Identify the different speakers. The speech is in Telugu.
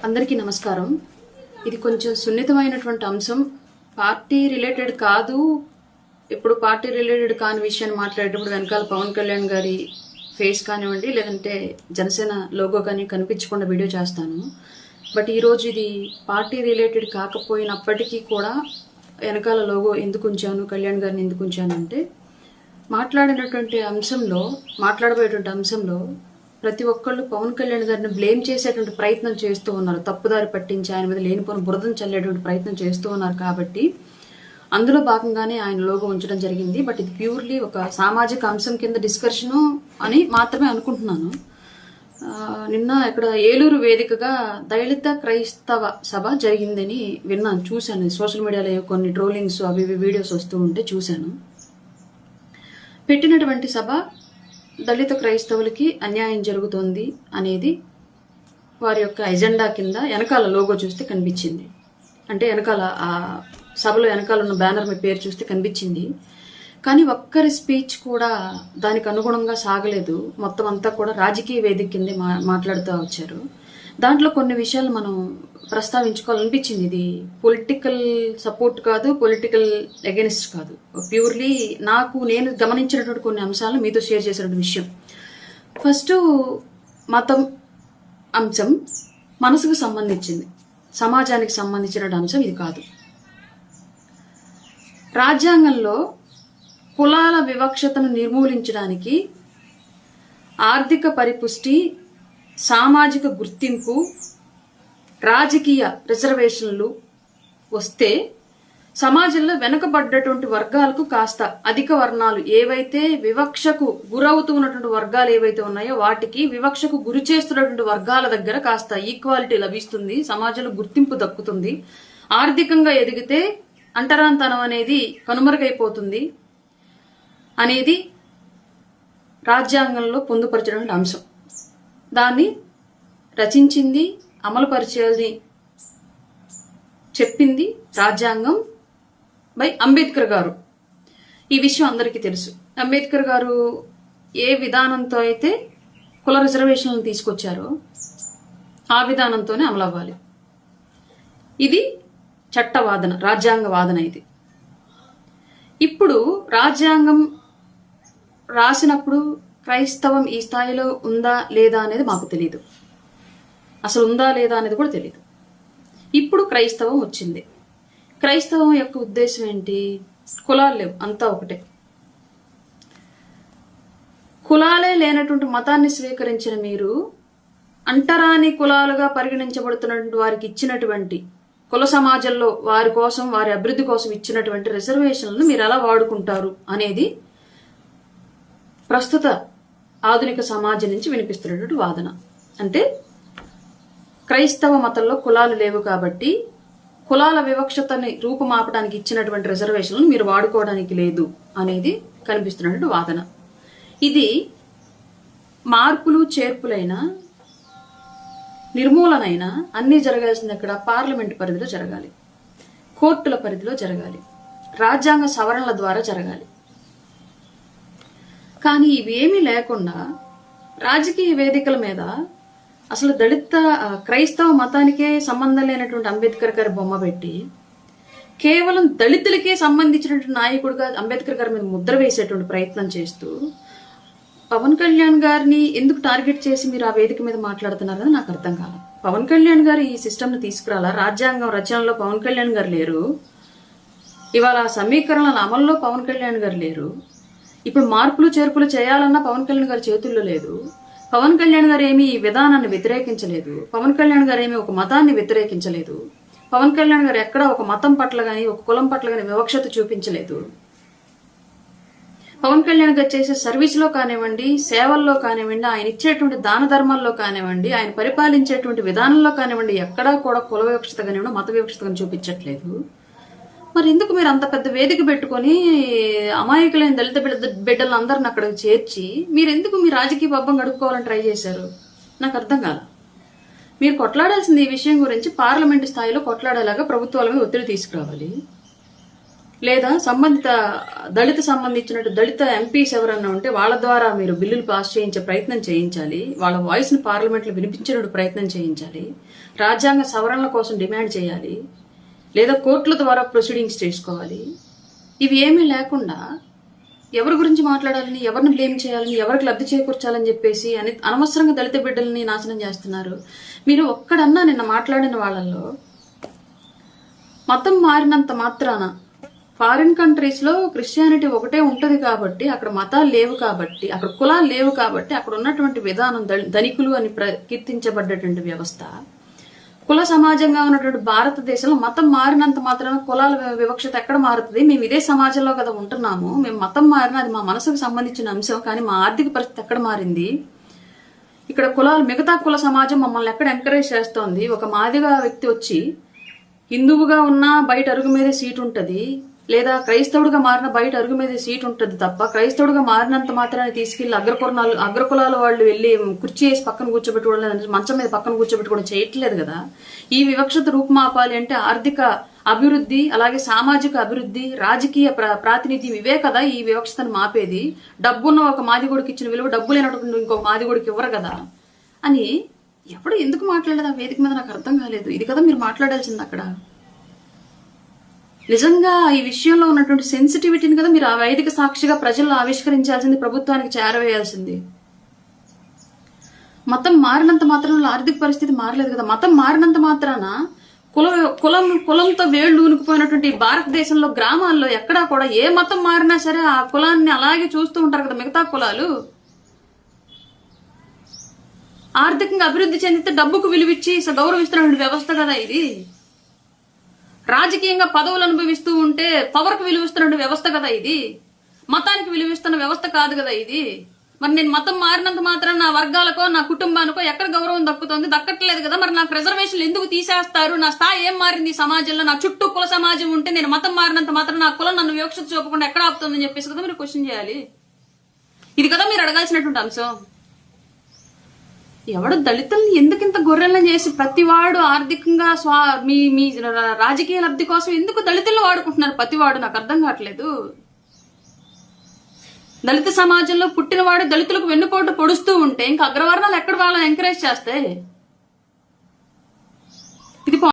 Speaker 1: అందరికీ నమస్కారం. ఇది కొంచెం సున్నితమైనటువంటి అంశం. పార్టీ రిలేటెడ్ కాదు. ఇప్పుడు పార్టీ రిలేటెడ్ కాని విషయాన్ని మాట్లాడేటప్పుడు వెనకాల పవన్ కళ్యాణ్ గారి ఫేస్ కానివ్వండి, లేదంటే జనసేన లోగో కానీ కనిపించకుండా వీడియో చేస్తాను. బట్ ఈరోజు ఇది పార్టీ రిలేటెడ్ కాకపోయినప్పటికీ కూడా వెనకాల లోగో ఎందుకు ఉంచాను, కళ్యాణ్ గారిని ఎందుకు ఉంచాను అంటే, మాట్లాడబోయేటువంటి అంశంలో ప్రతి ఒక్కళ్ళు పవన్ కళ్యాణ్ గారిని బ్లేమ్ చేసేటువంటి ప్రయత్నం చేస్తూ ఉన్నారు. తప్పుదారి పట్టించి ఆయన మీద లేనిపోని బురదను చల్లేటువంటి ప్రయత్నం చేస్తూ ఉన్నారు. కాబట్టి అందులో భాగంగానే ఆయన లోగో ఉంచడం జరిగింది. బట్ ఇది ప్యూర్లీ ఒక సామాజిక అంశం కింద డిస్కషను అని మాత్రమే అనుకుంటున్నాను. నిన్న ఇక్కడ ఏలూరు వేదికగా దళిత క్రైస్తవ సభ జరిగిందని విన్నాను, చూశాను. సోషల్ మీడియాలో కొన్ని ట్రోలింగ్స్ అవి వీడియోస్ వస్తూ ఉంటే చూశాను. పెట్టినటువంటి సభ దళిత క్రైస్తవులకి అన్యాయం జరుగుతోంది అనేది వారి యొక్క ఎజెండా కింద వెనకాల లోగో చూస్తే కనిపించింది. అంటే వెనకాల ఆ సభలో వెనకాల ఉన్న బ్యానర్ మీ పేరు చూస్తే కనిపించింది. కానీ ఒక్కరి స్పీచ్ కూడా దానికి అనుగుణంగా సాగలేదు. మొత్తం అంతా కూడా రాజకీయ వేదిక కిందే మాట్లాడుతూ వచ్చారు. దాంట్లో కొన్ని విషయాలు మనం ప్రస్తావించుకోవాలనిపించింది. ఇది పొలిటికల్ సపోర్ట్ కాదు, పొలిటికల్ అగెనిస్ట్ కాదు. ప్యూర్లీ నేను గమనించినటువంటి కొన్ని అంశాలను మీతో షేర్ చేసినటువంటి విషయం. ఫస్ట్, మతం అంశం మనసుకు సంబంధించింది, సమాజానికి సంబంధించిన అంశం ఇది కాదు. రాజ్యాంగంలో కులాల వివక్షతను నిర్మూలించడానికి ఆర్థిక పరిపుష్టి, సామాజిక గుర్తింపు, రాజకీయ రిజర్వేషన్లు వస్తే సమాజంలో వెనుకబడ్డటువంటి వర్గాలకు కాస్త అధిక వర్ణాలు ఏవైతే వివక్షకు గురవుతూ ఉన్నటువంటి వర్గాలు ఏవైతే ఉన్నాయో వాటికి వివక్షకు గురి చేస్తున్నటువంటి వర్గాల దగ్గర కాస్త ఈక్వాలిటీ లభిస్తుంది, సమాజంలో గుర్తింపు దక్కుతుంది, ఆర్థికంగా ఎదిగితే అంటరాంతనం అనేది కనుమరుగైపోతుంది అనేది రాజ్యాంగంలో పొందుపరిచినటువంటి అంశం. దాన్ని రచించింది, అమలుపరిచేది, చెప్పింది రాజ్యాంగం బై అంబేద్కర్ గారు. ఈ విషయం అందరికీ తెలుసు. అంబేద్కర్ గారు ఏ విధానంతో అయితే కుల రిజర్వేషన్లను తీసుకొచ్చారో ఆ విధానంతోనే అమలవ్వాలి. ఇది చట్టవాదన, రాజ్యాంగ వాదన. ఇది ఇప్పుడు రాజ్యాంగం రాసినప్పుడు క్రైస్తవం ఈ స్థాయిలో ఉందా లేదా అనేది మాకు తెలియదు. అసలు ఉందా లేదా అనేది కూడా తెలియదు. ఇప్పుడు క్రైస్తవం వచ్చింది. క్రైస్తవం యొక్క ఉద్దేశం ఏంటి? కులాలు లేవు, అంతా ఒకటే. కులాలే లేనటువంటి మతాన్ని స్వీకరించిన మీరు అంటరాని కులాలుగా పరిగణించబడుతున్నటువంటి వారికి ఇచ్చినటువంటి కుల సమాజంలో వారి కోసం, వారి అభివృద్ధి కోసం ఇచ్చినటువంటి రిజర్వేషన్లను మీరు ఎలా వాడుకుంటారు అనేది ప్రస్తుత ఆధునిక సమాజం నుంచి వినిపిస్తున్నటువంటి వాదన. అంటే క్రైస్తవ మతంలో కులాలు లేవు కాబట్టి కులాల వివక్షతని రూపుమాపడానికి ఇచ్చినటువంటి రిజర్వేషన్లు మీరు వాడుకోవడానికి లేదు అనేది కనిపిస్తున్నటువంటి వాదన. ఇది మార్పులు చేర్పులైనా నిర్మూలనైనా అన్నీ జరగాల్సింది ఎక్కడ? పార్లమెంటు పరిధిలో జరగాలి, కోర్టుల పరిధిలో జరగాలి, రాజ్యాంగ సవరణల ద్వారా జరగాలి. కానీ ఇవేమీ లేకుండా రాజకీయ వేదికల మీద అసలు దళిత క్రైస్తవ మతానికే సంబంధం లేనటువంటి అంబేద్కర్ గారి బొమ్మ పెట్టి కేవలం దళితులకే సంబంధించినటువంటి నాయకుడిగా అంబేద్కర్ గారి మీద ముద్ర వేసేటువంటి ప్రయత్నం చేస్తూ పవన్ కళ్యాణ్ గారిని ఎందుకు టార్గెట్ చేసి మీరు ఆ వేదిక మీద మాట్లాడుతున్నారని నాకు అర్థం కాదు. పవన్ కళ్యాణ్ గారు ఈ సిస్టమ్ని తీసుకురాలా. రాజ్యాంగం రచనలో పవన్ కళ్యాణ్ గారు లేరు. ఇవాళ సమీకరణల అమల్లో పవన్ కళ్యాణ్ గారు లేరు. ఇప్పుడు మార్పులు చేర్పులు చేయాలన్నా పవన్ కళ్యాణ్ గారి చేతుల్లో లేదు. పవన్ కళ్యాణ్ గారు ఏమీ ఈ విధానాన్ని వ్యతిరేకించలేదు. పవన్ కళ్యాణ్ గారు ఏమీ ఒక మతాన్ని వ్యతిరేకించలేదు. పవన్ కళ్యాణ్ గారు ఎక్కడా ఒక మతం పట్ల కానీ ఒక కులం పట్ల కానీ వివక్షత చూపించలేదు. పవన్ కళ్యాణ్ గారు చేసే సర్వీస్లో కానివ్వండి, సేవల్లో కానివ్వండి, ఆయన ఇచ్చేటువంటి దాన ధర్మాల్లో కానివ్వండి, ఆయన పరిపాలించేటువంటి విధానంలో కానివ్వండి, ఎక్కడా కూడా కుల వివక్షత కానివ్వండి, మత వివక్షత కానీ చూపించట్లేదు. మరి ఎందుకు మీరు అంత పెద్ద వేదిక పెట్టుకొని అమాయకులైన దళిత బిడ్డలను అందరిని అక్కడికి చేర్చి మీరు ఎందుకు మీ రాజకీయ పబ్బం గడుపుకోవాలని ట్రై చేశారు? నాకు అర్థం కాల. మీరు కొట్లాడాల్సింది ఈ విషయం గురించి పార్లమెంటు స్థాయిలో కొట్లాడేలాగా ప్రభుత్వాల మీద ఒత్తిడి తీసుకురావాలి. లేదా సంబంధిత దళిత ఎంపీస్ ఎవరన్నా ఉంటే వాళ్ళ ద్వారా మీరు బిల్లులు పాస్ చేయించే ప్రయత్నం చేయించాలి. వాళ్ళ వాయిస్ని పార్లమెంట్లో వినిపించే ప్రయత్నం చేయించాలి. రాజ్యాంగ సవరణల కోసం డిమాండ్ చేయాలి. లేదా కోర్టుల ద్వారా ప్రొసీడింగ్స్ చేసుకోవాలి. ఇవి ఏమీ లేకుండా ఎవరి గురించి మాట్లాడాలని, ఎవరిని బ్లేమ్ చేయాలని, ఎవరికి లబ్ధి చేకూర్చాలని చెప్పేసి అనవసరంగా దళిత బిడ్డల్ని నాశనం చేస్తున్నారు. మీరు ఒక్కడన్నా నిన్న మాట్లాడిన వాళ్ళల్లో మతం మారినంత మాత్రాన ఫారిన్ కంట్రీస్ లో క్రిస్టియానిటీ ఒకటే ఉంటది కాబట్టి, అక్కడ మతాలు లేవు కాబట్టి, అక్కడ కులాలు లేవు కాబట్టి, అక్కడ ఉన్నటువంటి విధానం ధనికులు అని కీర్తించబడ్డటువంటి వ్యవస్థ, కుల సమాజంగా ఉన్నటువంటి భారతదేశంలో మతం మారినంత మాత్రాన కులాల వివక్షత ఎక్కడ మారుతుంది? మేము ఇదే సమాజంలో కదా ఉంటున్నాము. మేము మతం మారినా అది మా మనసుకు సంబంధించిన అంశం, కానీ మా ఆర్థిక పరిస్థితి ఎక్కడ మారింది? ఇక్కడ మిగతా కుల సమాజం మమ్మల్ని ఎక్కడ ఎంకరేజ్ చేస్తోంది? ఒక మాదిగా వ్యక్తి వచ్చి హిందువుగా ఉన్న బయట అరుగు మీద సీట్ ఉంటది, లేదా క్రైస్తవుడిగా మారిన బయట అరుగు మీద సీట్ ఉంటుంది తప్ప, క్రైస్తవుడిగా మారినంత మాత్రాన్ని తీసుకెళ్లి అగ్రకులాల వాళ్ళు వెళ్ళి కుర్చీ వేసి పక్కన కూర్చోబెట్టుకోవడం, మంచం మీద పక్కన కూర్చోబెట్టుకోవడం చేయట్లేదు కదా. ఈ వివక్షత రూపుమాపాలి అంటే ఆర్థిక అభివృద్ధి, అలాగే సామాజిక అభివృద్ధి, రాజకీయ ప్రాతినిధ్యం, ఇవే కదా ఈ వివక్షతను మాపేది. డబ్బున్న ఒక మాదిగోడికి ఇచ్చిన విలువ డబ్బు లేనటువంటి ఇంకొక మాదిగోడికి ఇవ్వరు కదా అని ఎప్పుడు ఎందుకు మాట్లాడలేదు ఆ వేదిక మీద నాకు అర్థం కాలేదు. ఇది కదా మీరు మాట్లాడాల్సింది అక్కడ. నిజంగా ఈ విషయంలో ఉన్నటువంటి సెన్సిటివిటీని కదా మీరు ఆ వేదిక సాక్షిగా ప్రజల్లో ఆవిష్కరించాల్సింది, ప్రభుత్వానికి చేరవేయాల్సింది. మతం మారినంత మాత్రాన ఆర్థిక పరిస్థితి మారలేదు కదా. మతం మారినంత మాత్రాన కులంతో వేళ్లు ఊనుకుపోయినటువంటి భారతదేశంలో గ్రామాల్లో ఎక్కడా కూడా ఏ మతం మారినా సరే ఆ కులాన్ని అలాగే చూస్తూ ఉంటారు కదా మిగతా కులాలు. ఆర్థికంగా అభివృద్ధి చెందితే డబ్బుకు విలువిచ్చి గౌరవిస్తున్న వ్యవస్థ కదా ఇది. రాజకీయంగా పదవులు అనుభవిస్తూ ఉంటే పవర్కు విలువిస్తున్న వ్యవస్థ కదా ఇది. మతానికి విలువిస్తున్న వ్యవస్థ కాదు కదా ఇది. మరి నేను మతం మారినంత మాత్రం నా వర్గాలకో నా కుటుంబానికో ఎక్కడ గౌరవం దక్కుతుంది? దక్కట్లేదు కదా. మరి నాకు రిజర్వేషన్లు ఎందుకు తీసేస్తారు? నా స్థాయి ఏం మారింది సమాజంలో? నా చుట్టూ కుల సమాజం ఉంటే నేను మతం మారినంత మాత్రం నా కులం నన్ను వివక్షత చూపకుండా ఎక్కడ ఆపుతుందని చెప్పేసి కదా మీరు క్వశ్చన్ చేయాలి. ఇది కదా మీరు అడగాల్సినటువంటి అంశం. ఎవడు దళితుల్ని ఎందుకింత గొర్రెలను చేసి ప్రతివాడు ఆర్థికంగా మీ రాజకీయ లబ్ధి కోసం ఎందుకు దళితులను వాడుకుంటున్నారు ప్రతివాడు? నాకు అర్థం కావట్లేదు. దళిత సమాజంలో పుట్టినవాడు దళితులకు వెన్నుపోటు పొడుస్తూ ఉంటే ఇంకా అగ్రవర్ణాలు ఎక్కడ వాళ్ళని ఎంకరేజ్ చేస్తాయి?